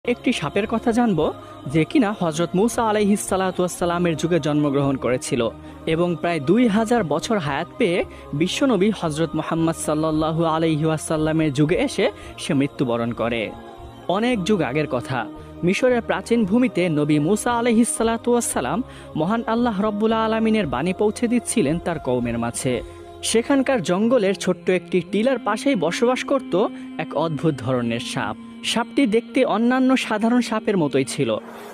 একটি সাপের কথা জানবো যে কিনা হজরত মুসা আলাইহিসসালামের যুগে জন্মগ্রহণ করেছিল এবং প্রায় 2000 বছর হায়াত পেয়ে বিশ্বনবী হজরত মুহাম্মদ সাল্লাল্লাহু আলাইহি ওয়াসাল্লামের যুগে এসে সে মৃত্যুবরণ করে। অনেক যুগ আগের কথা, মিশরের প্রাচীন ভূমিতে নবী মুসা আলাইহিসসালাম মহান আল্লাহ রব্বুল আলমিনের বাণী পৌঁছে দিচ্ছিলেন তার কওমের মাঝে। সেখানকার জঙ্গলের ছোট্ট একটি টিলার পাশেই বসবাস করত এক অদ্ভুত ধরনের সাপ। সাপটি দেখতে অন্যান্য সাধারণ সাপের মতোই ছিল,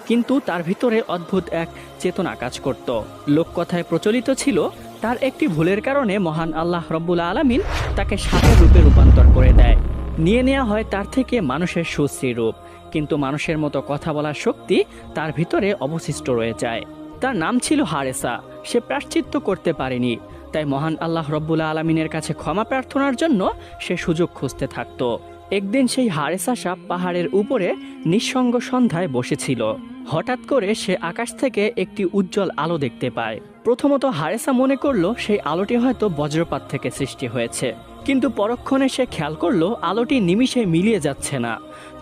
কিন্তু তার ভিতরে অদ্ভুত এক চেতনা কাজ করত। লোককথায় প্রচলিত ছিল তার একটি ভুলের কারণে মহান আল্লাহ রব্বুল আলামিন তাকে সাপের রূপে রূপান্তর করে দেয়। নিয়ে নেওয়া হয় তার থেকে মানুষের সুশ্রী রূপ, কিন্তু মানুষের মতো কথা বলার শক্তি তার ভিতরে অবশিষ্ট রয়ে যায়। তার নাম ছিল হারেসা। সে প্রায়শ্চিত্ত করতে পারেনি, তাই মহান আল্লাহ রব্বুল আলমিনের কাছে ক্ষমা প্রার্থনার জন্য সে সুযোগ খুঁজতে থাকত। একদিন সেই হারেসা সাপ পাহাড়ের উপরে নিঃসঙ্গ সন্ধ্যায় বসেছিল। হঠাৎ করে সে আকাশ থেকে একটি উজ্জ্বল আলো দেখতে পায়। প্রথমত হারেসা মনে করলো সেই আলোটি হয়তো বজ্রপাত থেকে সৃষ্টি হয়েছে, কিন্তু পরক্ষণে সে খেয়াল করলো আলোটি নিমিষে মিলিয়ে যাচ্ছে না।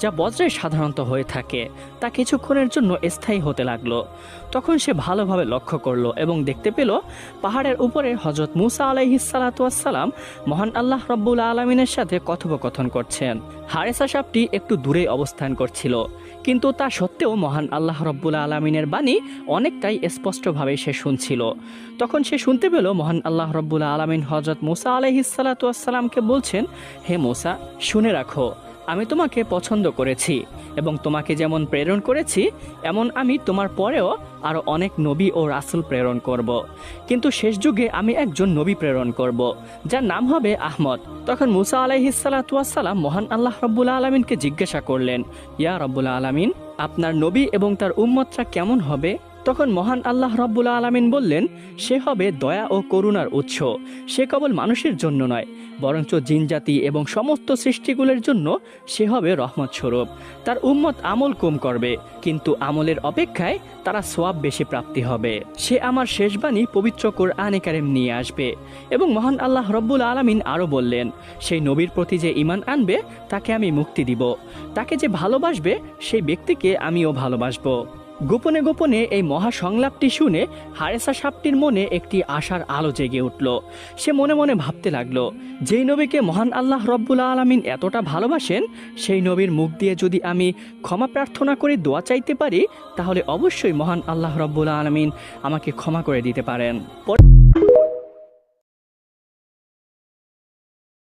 যা বজ্রে সাধারণত হয়ে থাকে তা কিছুক্ষণের জন্য স্থায়ী হতে লাগলো। তখন সে ভালোভাবে লক্ষ্য করলো এবং দেখতে পেল পাহাড়ের উপরে হজরত মুসা আলাইহিসসালাম মহান আল্লাহ রব্বুল আলমিনের সাথে কথোপকথন করছেন। হারেসা সাপটি একটু দূরে অবস্থান করছিল, কিন্তু তা সত্ত্বেও মহান আল্লাহ রব্বুল আলমিনের বাণী অনেকটাই স্পষ্টভাবে সে শুনছিল। তখন সে শুনতে পেল মহান আল্লাহ রব্বুল আলমিন হজরত মুসা আলাইহিসসালামকে বলছেন, হে মুসা, শুনে রাখো, আমি তোমাকে পছন্দ করেছি এবং তোমাকে যেমন প্রেরণ করেছি এমন আমি তোমার পরেও আরও অনেক নবী ও রাসূল প্রেরণ করব। কিন্তু শেষ যুগে আমি একজন নবী প্রেরণ করব, যার নাম হবে আহমদ। তখন মুসা আলাইহিসসালাম মহান আল্লাহ রব্বুল আলমিনকে জিজ্ঞাসা করলেন, ইয়া রব্বুল আলমিন, আপনার নবী এবং তার উম্মতরা কেমন হবে? তখন মহান আল্লাহ রব্বুল আলামিন বললেন, সে হবে দয়া ও করুণার উৎস। সে কেবল মানুষের জন্য নয়, বরঞ্চ জিনজাতি এবং সমস্ত সৃষ্টিগুলোর জন্য সে হবে রহমত স্বরূপ। তার উম্মত আমল কম করবে, কিন্তু আমলের অপেক্ষায় তারা সওয়াব বেশি প্রাপ্তি হবে। সে আমার শেষ বাণী পবিত্র কোরআনে কারিম নিয়ে আসবে। এবং মহান আল্লাহ রব্বুল আলামিন আরও বললেন, সেই নবীর প্রতি যে ঈমান আনবে তাকে আমি মুক্তি দিব। তাকে যে ভালোবাসবে সেই ব্যক্তিকে আমিও ভালোবাসবো। গোপনে গোপনে এই মহা সংলাপটি শুনে হারেসা সাপটির মনে একটি আশার আলো জেগে উঠল। সে মনে মনে ভাবতে লাগলো, যেই নবীকে মহান আল্লাহ রব্বুল আলামিন এতটা ভালোবাসেন, সেই নবীর মুখ দিয়ে যদি আমি ক্ষমা প্রার্থনা করে দোয়া চাইতে পারি, তাহলে অবশ্যই মহান আল্লাহ রব্বুল আলামিন আমাকে ক্ষমা করে দিতে পারেন।